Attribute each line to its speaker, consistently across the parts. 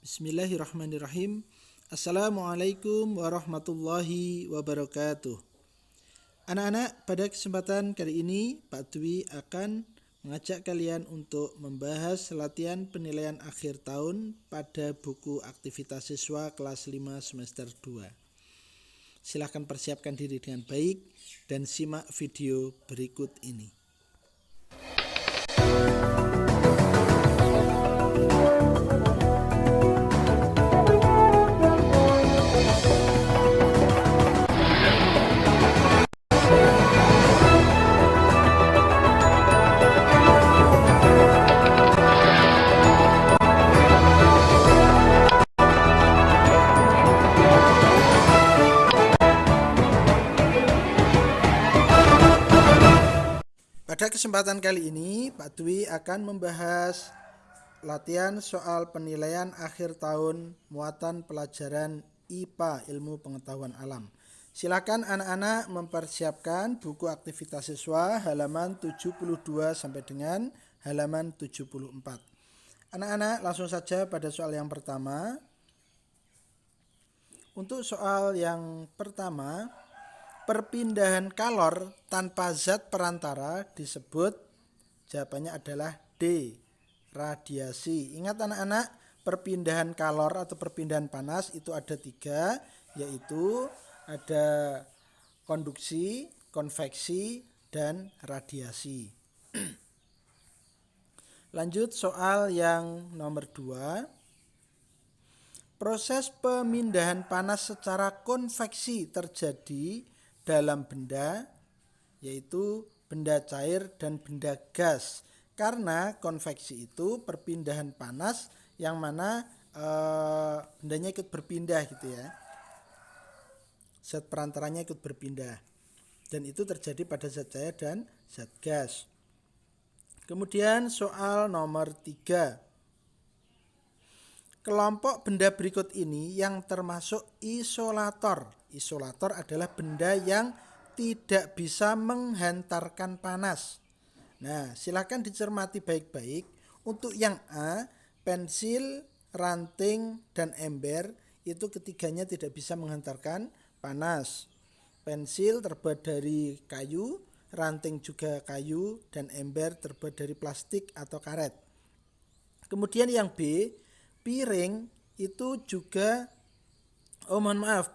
Speaker 1: Bismillahirrahmanirrahim. Assalamualaikum warahmatullahi wabarakatuh. Anak-anak, pada kesempatan kali ini Pak Dwi akan mengajak kalian untuk membahas latihan penilaian akhir tahun pada buku aktivitas siswa kelas 5 semester 2. Silahkan persiapkan diri dengan baik dan simak video berikut ini. Pada kesempatan kali ini, Pak Dwi akan membahas latihan soal penilaian akhir tahun muatan pelajaran IPA, Ilmu Pengetahuan Alam. Silakan anak-anak mempersiapkan buku aktivitas siswa halaman 72 sampai dengan halaman 74. Anak-anak langsung saja pada soal yang pertama. Untuk soal yang pertama, perpindahan kalor tanpa zat perantara disebut, jawabannya adalah D, radiasi. Ingat anak-anak, perpindahan kalor atau perpindahan panas itu ada 3, yaitu ada konduksi, konveksi, dan radiasi. Lanjut soal yang nomor 2. Proses pemindahan panas secara konveksi terjadi dalam benda, yaitu benda cair dan benda gas. Karena konveksi itu perpindahan panas yang mana bendanya ikut berpindah gitu ya. Zat perantaranya ikut berpindah. Dan itu terjadi pada zat cair dan zat gas. Kemudian soal nomor 3. Kelompok benda berikut ini yang termasuk isolator. Isolator adalah benda yang tidak bisa menghantarkan panas. Nah, silakan dicermati baik-baik. Untuk yang A, pensil, ranting, dan ember, itu ketiganya tidak bisa menghantarkan panas. Pensil terbuat dari kayu, ranting juga kayu, dan ember terbuat dari plastik atau karet. Kemudian yang B, piring itu juga,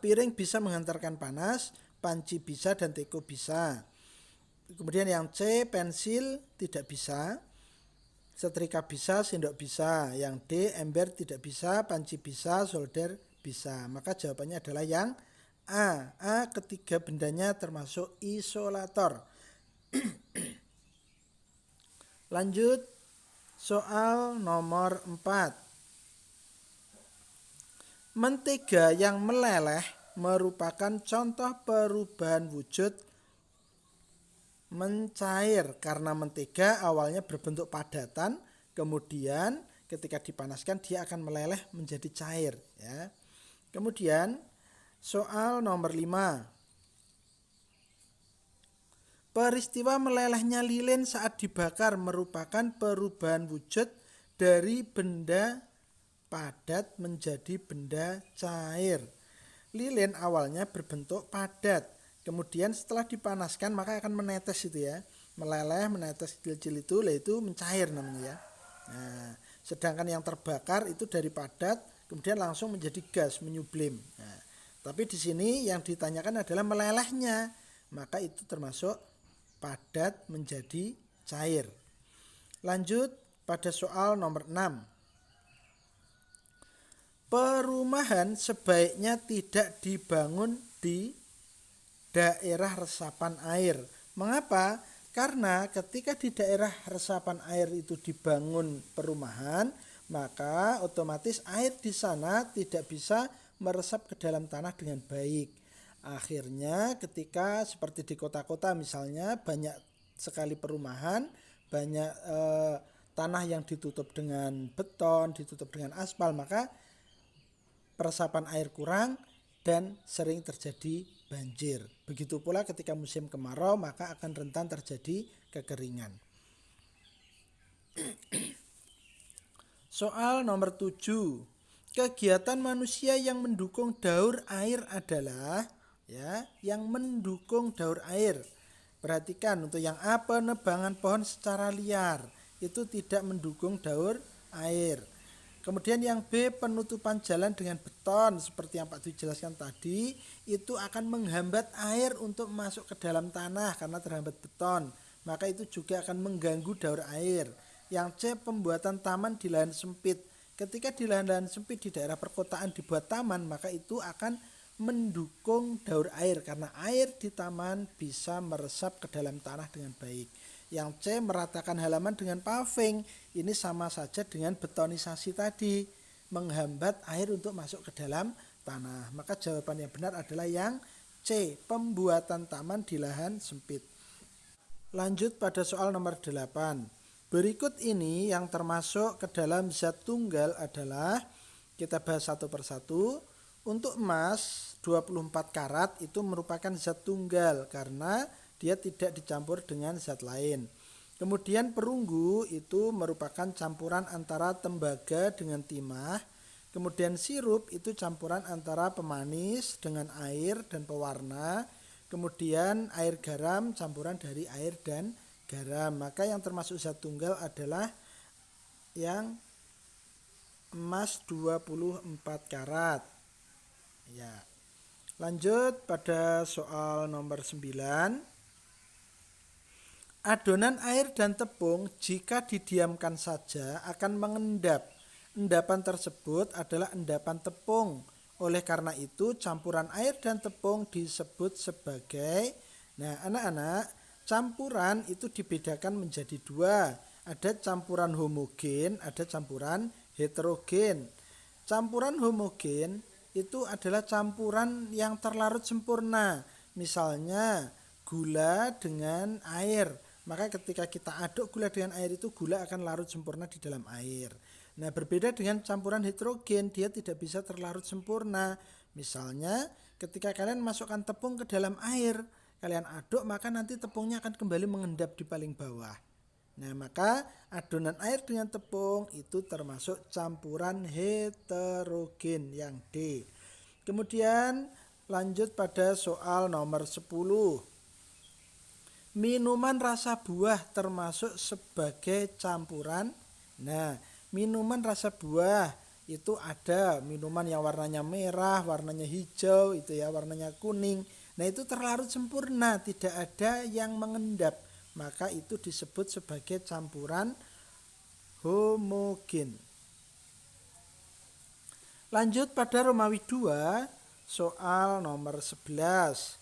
Speaker 1: piring bisa menghantarkan panas, panci bisa dan teko bisa. Kemudian yang C, pensil tidak bisa, setrika bisa, sendok bisa. Yang D, ember tidak bisa, panci bisa, solder bisa. Maka jawabannya adalah yang A. A, ketiga bendanya termasuk isolator. Lanjut soal nomor 4. Mentega yang meleleh merupakan contoh perubahan wujud mencair karena mentega awalnya berbentuk padatan, kemudian ketika dipanaskan dia akan meleleh menjadi cair ya. Kemudian soal nomor 5. Peristiwa melelehnya lilin saat dibakar merupakan perubahan wujud dari benda padat menjadi benda cair. Lilin awalnya berbentuk padat, kemudian setelah dipanaskan maka akan menetes itu ya, meleleh, menetes kecil-kecil itu mencair namanya ya. Nah, sedangkan yang terbakar itu dari padat kemudian langsung menjadi gas, menyublim. Nah, tapi di sini yang ditanyakan adalah melelehnya, maka itu termasuk padat menjadi cair. Lanjut pada soal nomor 6. Perumahan sebaiknya tidak dibangun di daerah resapan air. Mengapa? Karena ketika di daerah resapan air itu dibangun perumahan, maka otomatis air di sana tidak bisa meresap ke dalam tanah dengan baik. Akhirnya ketika seperti di kota-kota misalnya banyak sekali perumahan, banyak tanah yang ditutup dengan beton, ditutup dengan aspal, maka peresapan air kurang dan sering terjadi banjir. Begitu pula ketika musim kemarau maka akan rentan terjadi kekeringan. Soal nomor 7. kegiatan manusia yang mendukung daur air adalah ya, yang mendukung daur air. Perhatikan untuk yang A, penebangan pohon secara liar, itu tidak mendukung daur air. Kemudian yang B, penutupan jalan dengan beton seperti yang Pak Dwi jelaskan tadi, itu akan menghambat air untuk masuk ke dalam tanah karena terhambat beton. Maka itu juga akan mengganggu daur air. Yang C, pembuatan taman di lahan sempit. Ketika di lahan-lahan sempit di daerah perkotaan dibuat taman, maka itu akan mendukung daur air karena air di taman bisa meresap ke dalam tanah dengan baik. Yang C, meratakan halaman dengan paving. Ini sama saja dengan betonisasi tadi, menghambat air untuk masuk ke dalam tanah. Maka jawaban yang benar adalah yang C, pembuatan taman di lahan sempit. Lanjut pada soal nomor 8. Berikut ini yang termasuk ke dalam zat tunggal adalah, kita bahas satu persatu. Untuk emas 24 karat itu merupakan zat tunggal karena dia tidak dicampur dengan zat lain. Kemudian perunggu itu merupakan campuran antara tembaga dengan timah. Kemudian sirup itu campuran antara pemanis dengan air dan pewarna. Kemudian air garam campuran dari air dan garam. Maka yang termasuk zat tunggal adalah yang emas 24 karat. Ya. Lanjut pada soal nomor 9. Adonan air dan tepung jika didiamkan saja akan mengendap. Endapan tersebut adalah endapan tepung. Oleh karena itu campuran air dan tepung disebut sebagai, nah anak-anak, campuran itu dibedakan menjadi dua. Ada campuran homogen, ada campuran heterogen. Campuran homogen itu adalah campuran yang terlarut sempurna. Misalnya gula dengan air. Maka ketika kita aduk gula dengan air itu gula akan larut sempurna di dalam air. Nah, berbeda dengan campuran heterogen, dia tidak bisa terlarut sempurna. Misalnya ketika kalian masukkan tepung ke dalam air, kalian aduk maka nanti tepungnya akan kembali mengendap di paling bawah. Nah, maka adonan air dengan tepung itu termasuk campuran heterogen yang D. Kemudian lanjut pada soal nomor 10. Minuman rasa buah termasuk sebagai campuran. Nah, minuman rasa buah itu ada minuman yang warnanya merah, warnanya hijau, itu ya, warnanya kuning. Nah, itu terlarut sempurna, tidak ada yang mengendap. Maka itu disebut sebagai campuran homogen. Lanjut pada Romawi 2, soal nomor 11.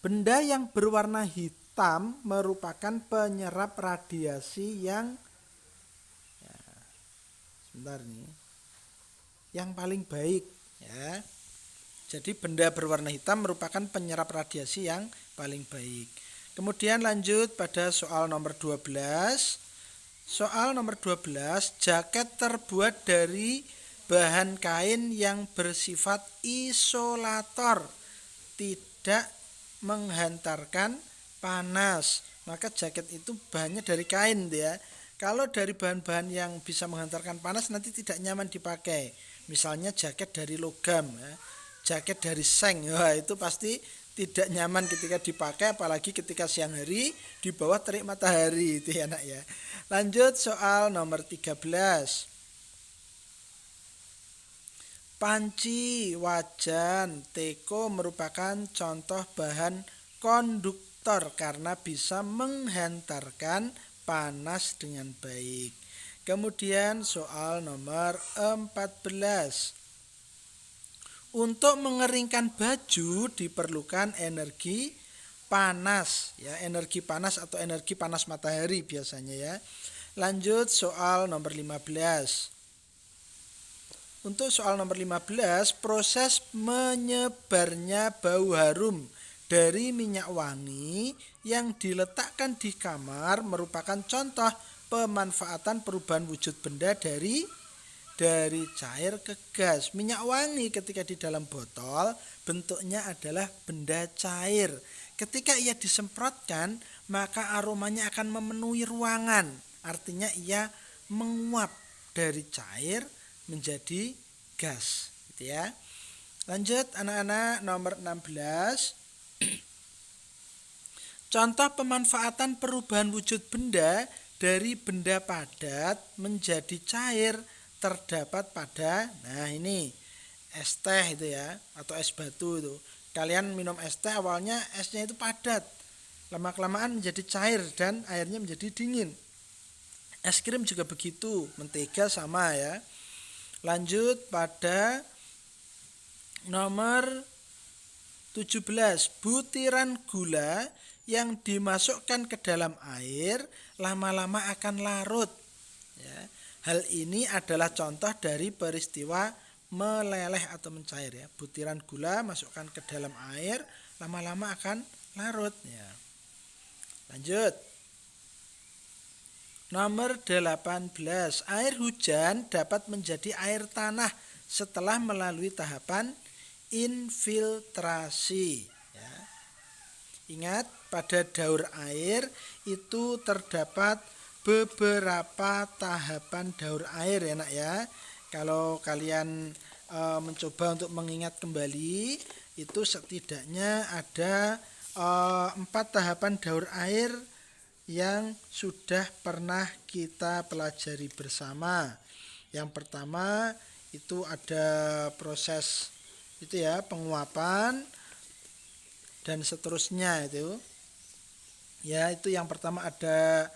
Speaker 1: Benda yang berwarna hitam merupakan penyerap radiasi yang, ya, sebentar nih, yang paling baik, ya. Jadi benda berwarna hitam merupakan penyerap radiasi yang paling baik. Kemudian lanjut pada soal nomor 12. Soal nomor 12, jaket terbuat dari bahan kain yang bersifat isolator, tidak menghantarkan panas. Maka jaket itu bahannya dari kain ya. Kalau dari bahan-bahan yang bisa menghantarkan panas nanti tidak nyaman dipakai. Misalnya jaket dari logam ya. Jaket dari seng, wah itu pasti tidak nyaman ketika dipakai, apalagi ketika siang hari di bawah terik matahari itu ya nak ya. Lanjut soal nomor 13. Panci, wajan, teko merupakan contoh bahan konduktor karena bisa menghantarkan panas dengan baik. Kemudian soal nomor 14. Untuk mengeringkan baju diperlukan energi panas, ya, energi panas atau energi panas matahari biasanya ya. Lanjut soal nomor 15. Untuk soal nomor 15, proses menyebarnya bau harum dari minyak wangi yang diletakkan di kamar merupakan contoh pemanfaatan perubahan wujud benda dari cair ke gas. Minyak wangi ketika di dalam botol bentuknya adalah benda cair. Ketika ia disemprotkan, maka aromanya akan memenuhi ruangan. Artinya ia menguap. dari cair menjadi gas, gitu ya. Lanjut anak-anak, nomor 16. Contoh pemanfaatan perubahan wujud benda dari benda padat menjadi cair terdapat pada, nah ini es teh itu ya, atau es batu itu. Kalian minum es teh awalnya esnya itu padat, lama-kelamaan menjadi cair dan airnya menjadi dingin. Es krim juga begitu, mentega sama ya. Lanjut pada nomor 17, butiran gula yang dimasukkan ke dalam air lama-lama akan larut. Ya. Hal ini adalah contoh dari peristiwa meleleh atau mencair ya. Butiran gula masukkan ke dalam air lama-lama akan larut ya. Lanjut. Nomor 18, air hujan dapat menjadi air tanah setelah melalui tahapan infiltrasi ya. Ingat, pada daur air itu terdapat beberapa tahapan daur air ya nak ya. Kalau kalian mencoba untuk mengingat kembali, itu setidaknya ada 4 tahapan daur air yang sudah pernah kita pelajari bersama. Yang pertama itu ada proses itu ya, penguapan dan seterusnya itu. Ya, itu yang pertama ada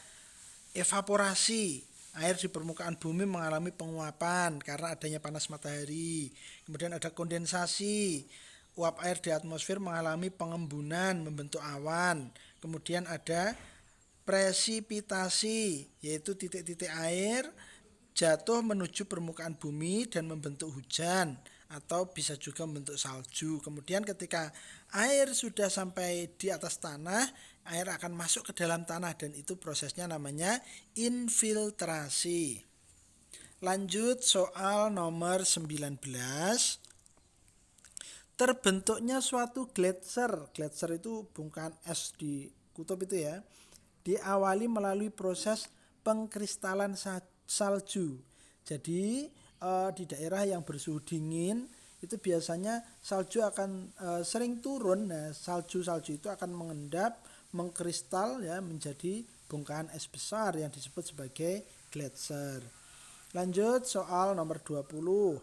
Speaker 1: evaporasi. Air di permukaan bumi mengalami penguapan karena adanya panas matahari. Kemudian ada kondensasi. Uap air di atmosfer mengalami pengembunan, membentuk awan. Kemudian ada presipitasi, yaitu titik-titik air jatuh menuju permukaan bumi dan membentuk hujan atau bisa juga membentuk salju. Kemudian ketika air sudah sampai di atas tanah, air akan masuk ke dalam tanah dan itu prosesnya namanya infiltrasi. Lanjut soal nomor 19. Terbentuknya suatu gletser. Gletser itu bongkahan es di kutub itu ya. Diawali melalui proses pengkristalan salju. Jadi di daerah yang bersuhu dingin itu biasanya salju akan sering turun. Nah, salju-salju itu akan mengendap, mengkristal ya menjadi bongkahan es besar yang disebut sebagai gletser. Lanjut soal nomor 20.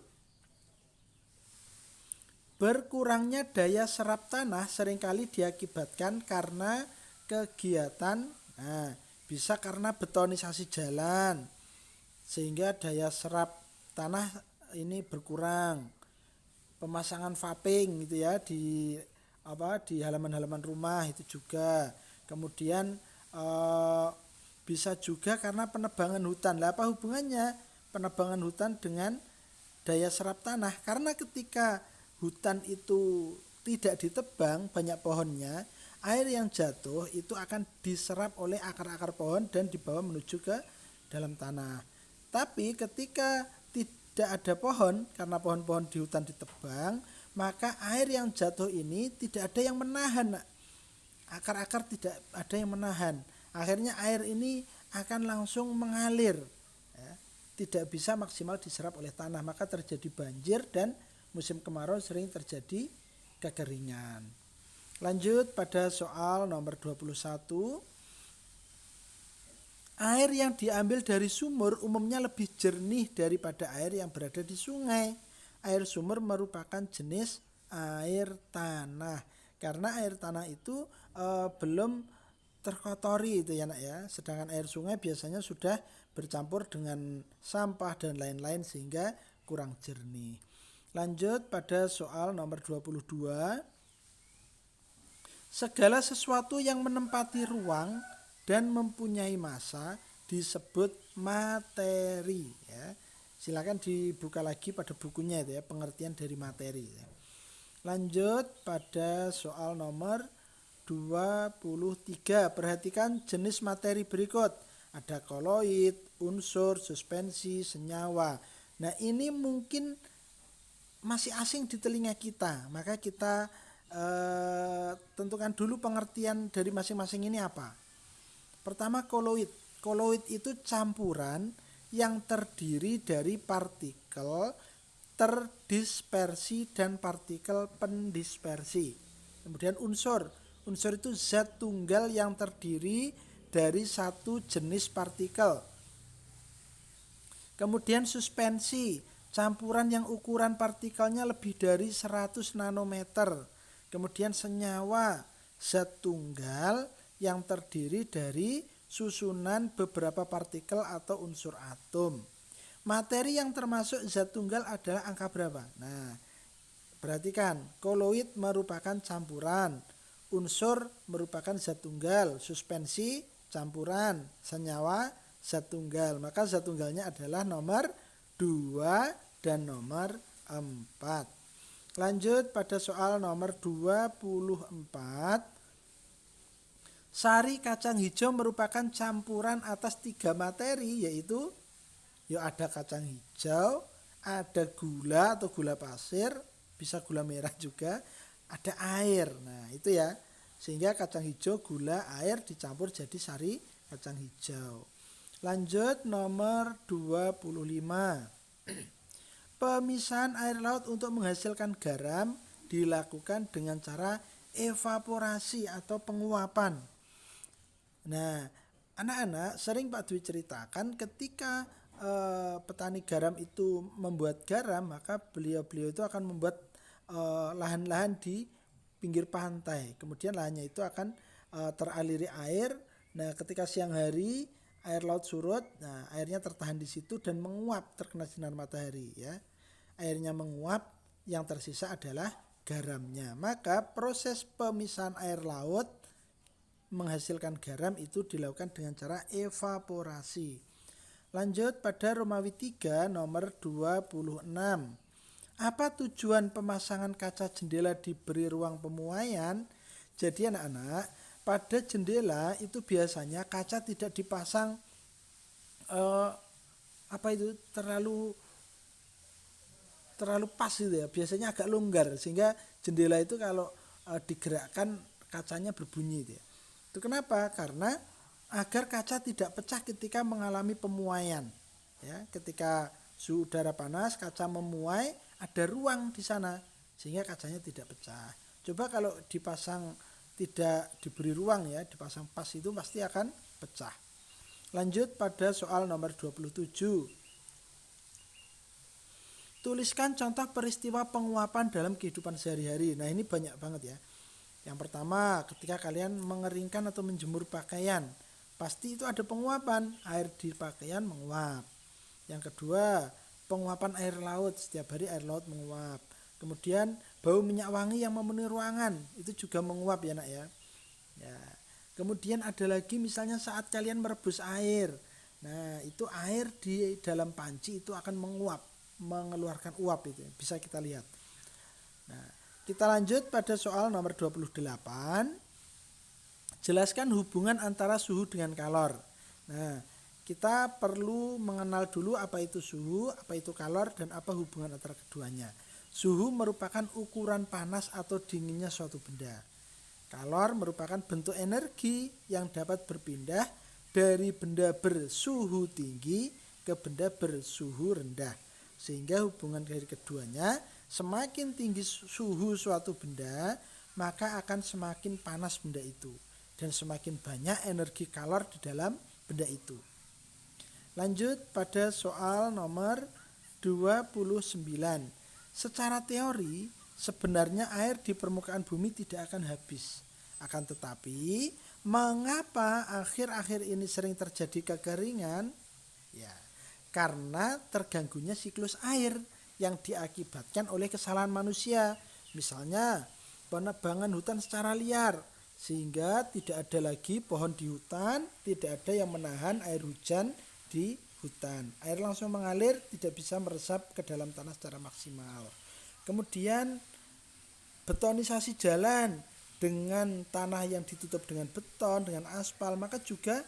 Speaker 1: Berkurangnya daya serap tanah seringkali diakibatkan karena kegiatan, nah, bisa karena betonisasi jalan sehingga daya serap tanah ini berkurang. Pemasangan vaping gitu ya di halaman-halaman rumah itu juga. Kemudian bisa juga karena penebangan hutan. Lah, apa hubungannya penebangan hutan dengan daya serap tanah? Karena ketika hutan itu tidak ditebang, banyak pohonnya, air yang jatuh itu akan diserap oleh akar-akar pohon dan dibawa menuju ke dalam tanah. Tapi ketika tidak ada pohon, karena pohon-pohon di hutan ditebang, maka air yang jatuh ini tidak ada yang menahan. Akar-akar tidak ada yang menahan. Akhirnya air ini akan langsung mengalir, ya, tidak bisa maksimal diserap oleh tanah, maka terjadi banjir dan musim kemarau sering terjadi kekeringan. Lanjut pada soal nomor 21. Air yang diambil dari sumur umumnya lebih jernih daripada air yang berada di sungai. Air sumur merupakan jenis air tanah. Karena air tanah itu belum terkotori itu ya nak ya. Sedangkan air sungai biasanya sudah bercampur dengan sampah dan lain-lain sehingga kurang jernih. Lanjut pada soal nomor 22. Segala sesuatu yang menempati ruang dan mempunyai massa disebut materi ya. Silakan dibuka lagi pada bukunya itu ya, pengertian dari materi ya. Lanjut pada soal nomor 23. Perhatikan jenis materi berikut. Ada koloid, unsur, suspensi, senyawa. Nah, ini mungkin masih asing di telinga kita, maka kita tentukan dulu pengertian dari masing-masing ini apa. Pertama, koloid. Koloid itu campuran yang terdiri dari partikel terdispersi dan partikel pendispersi. Kemudian unsur itu zat tunggal yang terdiri dari satu jenis partikel. Kemudian suspensi, campuran yang ukuran partikelnya lebih dari 100 nanometer. Kemudian senyawa, zat tunggal yang terdiri dari susunan beberapa partikel atau unsur atom. Materi yang termasuk zat tunggal adalah angka berapa? Nah, perhatikan, koloid merupakan campuran, unsur merupakan zat tunggal, suspensi campuran, senyawa zat tunggal. Maka zat tunggalnya adalah nomor 2 dan nomor 4. Lanjut pada soal nomor 24. Sari kacang hijau merupakan campuran atas 3 materi, yaitu ada kacang hijau, ada gula atau gula pasir, bisa gula merah juga, ada air. Nah, itu ya. Sehingga kacang hijau, gula, air dicampur jadi sari kacang hijau. Lanjut nomor 25. Pemisahan air laut untuk menghasilkan garam dilakukan dengan cara evaporasi atau penguapan. Nah, anak-anak sering Pak Dwi ceritakan ketika petani garam itu membuat garam, maka beliau itu akan membuat lahan-lahan di pinggir pantai. Kemudian lahannya itu akan teraliri air. Nah, ketika siang hari air laut surut, nah airnya tertahan di situ dan menguap terkena sinar matahari ya. Airnya menguap, yang tersisa adalah garamnya. Maka proses pemisahan air laut menghasilkan garam itu dilakukan dengan cara evaporasi. Lanjut pada Romawi 3 nomor 26. Apa tujuan pemasangan kaca jendela diberi ruang pemuaian? Jadi anak-anak, pada jendela itu biasanya kaca tidak dipasang terlalu pas gitu ya. Biasanya agak longgar sehingga jendela itu kalau digerakkan kacanya berbunyi gitu ya. Itu kenapa? Karena agar kaca tidak pecah ketika mengalami pemuaian. Ya, ketika suhu udara panas, kaca memuai, ada ruang di sana sehingga kacanya tidak pecah. Coba kalau dipasang tidak diberi ruang ya, dipasang pas itu pasti akan pecah. Lanjut pada soal nomor 27. Tuliskan contoh peristiwa penguapan dalam kehidupan sehari-hari. Nah, ini banyak banget ya. Yang pertama, ketika kalian mengeringkan atau menjemur pakaian, pasti itu ada penguapan, air di pakaian menguap. Yang kedua, penguapan air laut, setiap hari air laut menguap. Kemudian bau minyak wangi yang memenuhi ruangan, itu juga menguap ya nak ya. Kemudian ada lagi misalnya saat kalian merebus air. Nah, itu air di dalam panci itu akan menguap, mengeluarkan uap itu, bisa kita lihat. Nah, kita lanjut pada soal nomor 28. Jelaskan hubungan antara suhu dengan kalor. Nah, kita perlu mengenal dulu apa itu suhu, apa itu kalor, dan apa hubungan antara keduanya. Suhu merupakan ukuran panas atau dinginnya suatu benda. Kalor merupakan bentuk energi yang dapat berpindah dari benda bersuhu tinggi ke benda bersuhu rendah. Sehingga hubungan dari keduanya, semakin tinggi suhu suatu benda, maka akan semakin panas benda itu. Dan semakin banyak energi kalor di dalam benda itu. Lanjut pada soal nomor 29. Secara teori, sebenarnya air di permukaan bumi tidak akan habis. Akan tetapi, mengapa akhir-akhir ini sering terjadi kekeringan? Ya, karena terganggunya siklus air yang diakibatkan oleh kesalahan manusia. Misalnya, penebangan hutan secara liar, sehingga tidak ada lagi pohon di hutan, tidak ada yang menahan air hujan di hutan. Air langsung mengalir, tidak bisa meresap ke dalam tanah secara maksimal. Kemudian betonisasi jalan dengan tanah yang ditutup dengan beton, dengan aspal, maka juga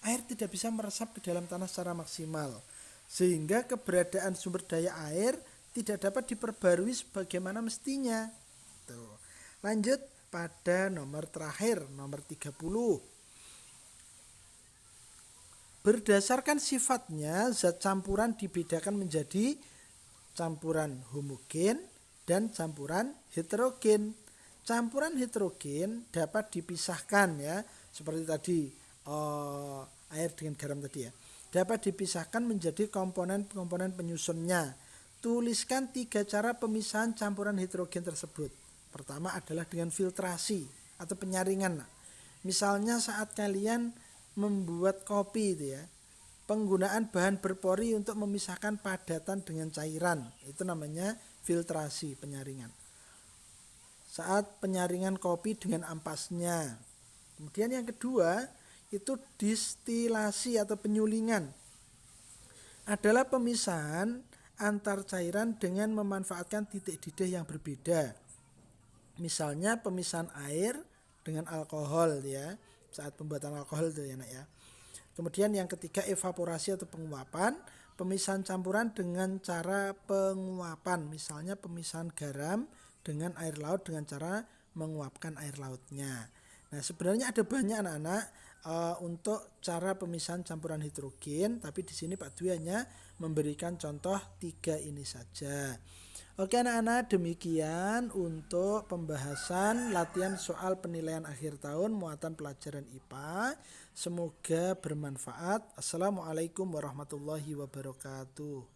Speaker 1: air tidak bisa meresap ke dalam tanah secara maksimal. Sehingga keberadaan sumber daya air tidak dapat diperbarui sebagaimana mestinya. Tuh. Lanjut pada nomor terakhir, nomor 30. Berdasarkan sifatnya, zat campuran dibedakan menjadi campuran homogen dan campuran heterogen. Campuran heterogen dapat dipisahkan ya, seperti tadi air dengan garam tadi ya. Dapat dipisahkan menjadi komponen-komponen penyusunnya. Tuliskan 3 cara pemisahan campuran heterogen tersebut. Pertama adalah dengan filtrasi atau penyaringan. Misalnya saat kalian membuat kopi itu ya, penggunaan bahan berpori untuk memisahkan padatan dengan cairan, itu namanya filtrasi, penyaringan. Saat penyaringan kopi dengan ampasnya. Kemudian yang kedua itu distilasi atau penyulingan. Adalah pemisahan antar cairan dengan memanfaatkan titik didih yang berbeda. Misalnya pemisahan air dengan alkohol ya, saat pembuatan alkohol itu ya nak ya. Kemudian yang ketiga evaporasi atau penguapan, pemisahan campuran dengan cara penguapan, misalnya pemisahan garam dengan air laut dengan cara menguapkan air lautnya. Nah sebenarnya ada banyak anak-anak untuk cara pemisahan campuran heterogen, tapi di sini Pak Dwi hanya memberikan contoh 3 ini saja. Oke anak-anak, demikian untuk pembahasan latihan soal penilaian akhir tahun muatan pelajaran IPA. Semoga bermanfaat. Assalamualaikum warahmatullahi wabarakatuh.